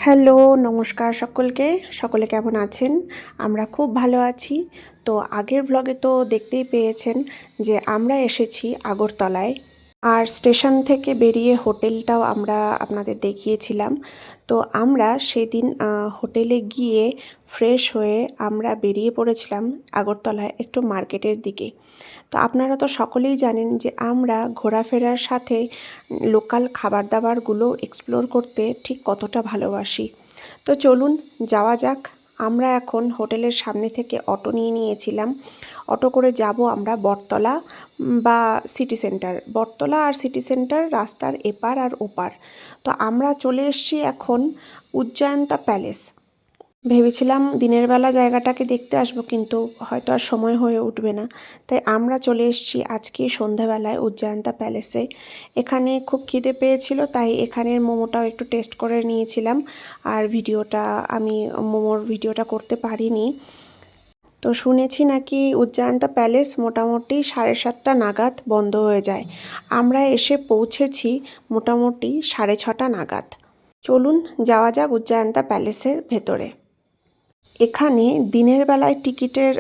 Hello, নমস্কার সকলকে। সকলে কেমন আছেন? আমরা খুব ভালো আছি। তো আগের ভ্লগে তো দেখতেই পেয়েছেন যে আমরা এসেছি আগরতলায়। আর স্টেশন থেকে বেরিয়ে হোটেলটাও আমরা আপনাদের দেখিয়েছিলাম। তো আমরা সেদিন হোটেলে গিয়ে ফ্রেশ হয়ে আমরা বেরিয়ে পড়েছিলাম আগরতলায় একটু মার্কেটের দিকে। তো আপনারা তো সকলেই জানেন যে আমরা ঘোরাফেরার সাথে লোকাল খাবার দাবারগুলো এক্সপ্লোর করতে ঠিক কতটা ভালোবাসি। তো চলুন যাওয়া যাক। আমরা এখন হোটেলের সামনে থেকে অটো নিয়ে নিয়েছিলাম। অটো করে যাব আমরা বটতলা বা সিটি সেন্টার। বটতলা আর সিটি সেন্টার রাস্তার এপার আর ওপার। তো আমরা চলে এসেছি এখন উজ্জয়ন্তা প্যালেস। ভেবেছিলাম দিনের বেলা জায়গাটাকে দেখতে আসবো, কিন্তু হয়তো আর সময় হয়ে উঠবে না। তাই আমরা চলে এসেছি আজকে সন্ধ্যাবেলায় উজ্জয়ন্তা প্যালেসে। এখানে খুব খিদে পেয়েছিল, তাই এখানের মোমোটাও একটু টেস্ট করে নিয়েছিলাম। আর আমি মোমোর ভিডিওটা করতে পারিনি। তো শুনেছি নাকি উজ্জয়ন্তা প্যালেস মোটামুটি 7:30 নাগাদ বন্ধ হয়ে যায়। আমরা এসে পৌঁছেছি মোটামুটি 6:30 নাগাদ। চলুন যাওয়া যাক উজ্জয়ন্তা প্যালেসের ভেতরে। এখানে দিনের বেলায় টিকিটের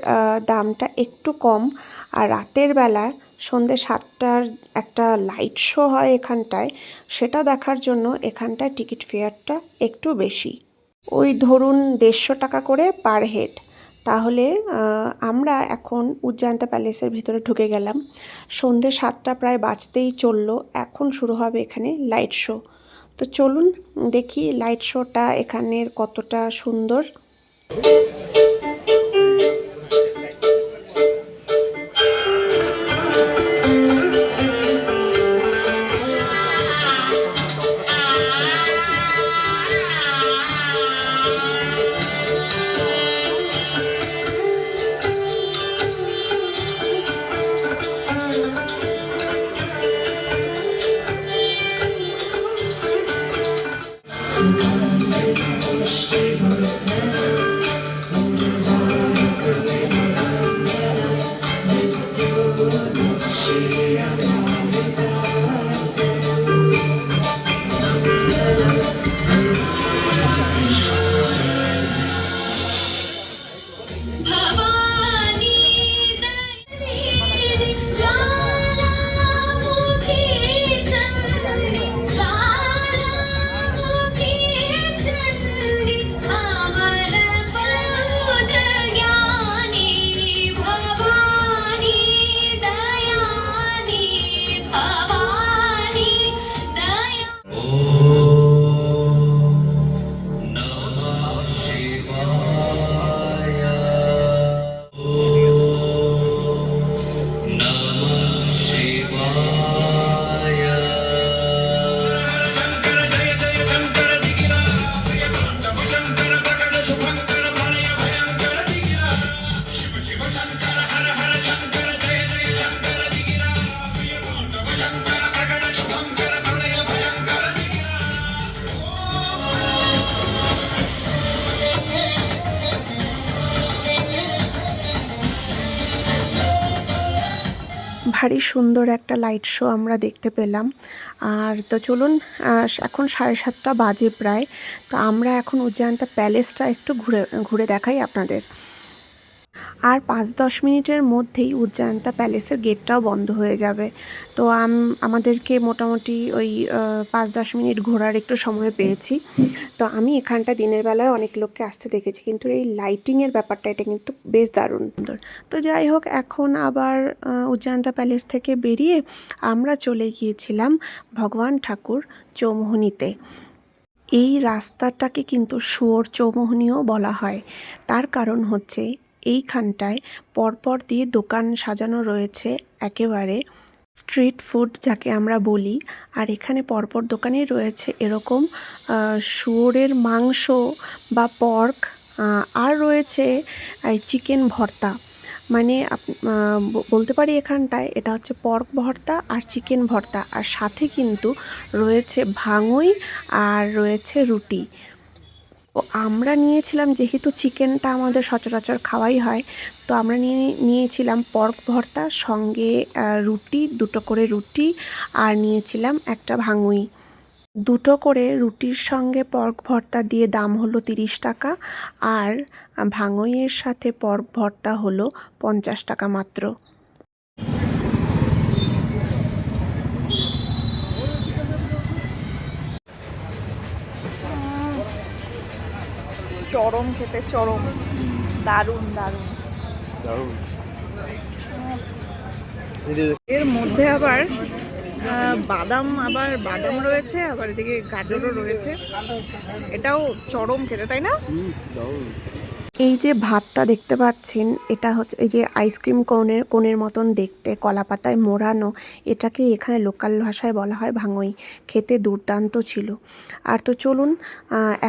দামটা একটু কম, আর রাতের বেলা সন্ধ্যে 7টার একটা লাইট শো হয় এখানটায়, সেটা দেখার জন্য এখানটায় টিকিট ফেয়ারটা একটু বেশি। ওই ধরুন 150 টাকা করে পার হেড। তাহলে আমরা এখন উজ্জয়ন্তা প্যালেসের ভিতরে ঢুকে গেলাম। সন্ধ্যে 7টা প্রায় বাজতেই চললো, এখন শুরু হবে এখানে লাইট শো। তো চলুন দেখি লাইট শোটা এখানের কতটা সুন্দর। ভারী সুন্দর একটা লাইট শো আমরা দেখতে পেলাম। আর তো চলুন, এখন 7:30 বাজে প্রায়। তো আমরা এখন উজ্জয়ন্তা প্যালেসটা একটু ঘুরে ঘুরে দেখাই আপনাদের। আর 5-10 মিনিটের মধ্যেই উজ্জয়ন্তা প্যালেসের গেটটাও বন্ধ হয়ে যাবে। তো আমাদেরকে মোটামুটি ওই 5-10 মিনিট ঘোরার একটু সময় পেয়েছি। তো আমি এখানটা দিনের বেলায় অনেক লোককে আসতে দেখেছি, কিন্তু এই লাইটিংয়ের ব্যাপারটা এটা কিন্তু বেশ দারুণ সুন্দর। তো যাই হোক, এখন আবার উজ্জয়ন্তা প্যালেস থেকে বেরিয়ে আমরা চলে গিয়েছিলাম ভগবান ঠাকুর চৌমুহনীতে। এই রাস্তাটাকে কিন্তু শুয়োর চৌমুহনীও বলা হয়। তার কারণ হচ্ছে এইখানটায় পরপর দিয়ে দোকান সাজানো রয়েছে, একেবারে স্ট্রিট ফুড যাকে আমরা বলি। আর এখানে পরপর দোকানেই রয়েছে এরকম শুয়োরের মাংস বা পর্ক, আর রয়েছে চিকেন ভর্তা। মানে বলতে পারি এখানটায় এটা হচ্ছে পর্ক ভর্তা আর চিকেন ভর্তা, আর সাথে কিন্তু রয়েছে ভাঙুই আর রয়েছে রুটি। তো আমরা নিয়েছিলাম, যেহেতু চিকেনটা আমাদের সচরাচর খাওয়াই হয়, তো আমরা নিয়েছিলাম পর্ক ভর্তা, সঙ্গে রুটি, 2টো করে রুটি, আর নিয়েছিলাম একটা ভাঙুই। দুটো করে রুটির সঙ্গে পর্ক ভর্তা দিয়ে দাম হলো 30 টাকা, আর ভাঙইয়ের সাথে পর্ক ভর্তা হলো 50 টাকা মাত্র। চরম খেতে, চরম, দারুণ দারুণ। এর মধ্যে আবার বাদাম রয়েছে, আবার এদিকে গাজরও রয়েছে। এটাও চরম খেতে, তাই না? এই যে ভাতটা দেখতে পাচ্ছেন, এটা হচ্ছে এই যে আইসক্রিম কোনের মতন দেখতে, কলা পাতায় মোড়ানো। এটাকে এখানে লোকাল ভাষায় বলা হয় ভাঙই। খেতে দুর্দান্ত ছিল। আর তো চলুন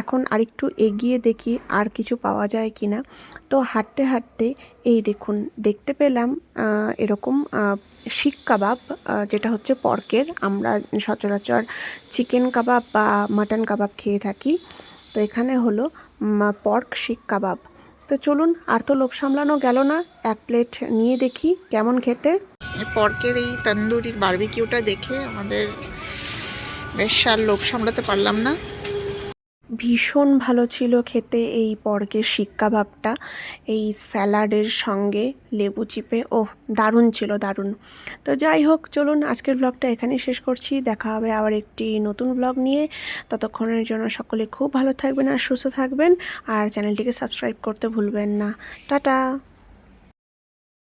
এখন আরেকটু এগিয়ে দেখি আর কিছু পাওয়া যায় কি না। তো হাঁটতে হাঁটতে এই দেখুন, দেখতে পেলাম এরকম শিক কাবাব, যেটা হচ্ছে পর্কের। আমরা সচরাচর চিকেন কাবাব বা মাটন কাবাব খেয়ে থাকি, তো এখানে হলো পর্ক শিক কাবাব। তো চলুন, আর তো লোভ সামলানো গেল না, এক প্লেট নিয়ে দেখি কেমন খেতে। পর্কের এই তন্দুরির বারবিকিউটা দেখে আমাদের বেশ আর লোভ সামলাতে পারলাম না। ভীষণ ভালো ছিল খেতে এই পর্কের শিক কাবাবটা, এই স্যালাডের সঙ্গে লেবু চিপে, ওহ দারুণ ছিল, দারুণ। তো যাই হোক, চলুন আজকের ব্লগটা এখানেই শেষ করছি। দেখা হবে আবার একটি নতুন ব্লগ নিয়ে। ততক্ষণের জন্য সকলে খুব ভালো থাকবেন আর সুস্থ থাকবেন, আর চ্যানেলটিকে সাবস্ক্রাইব করতে ভুলবেন না। টাটা।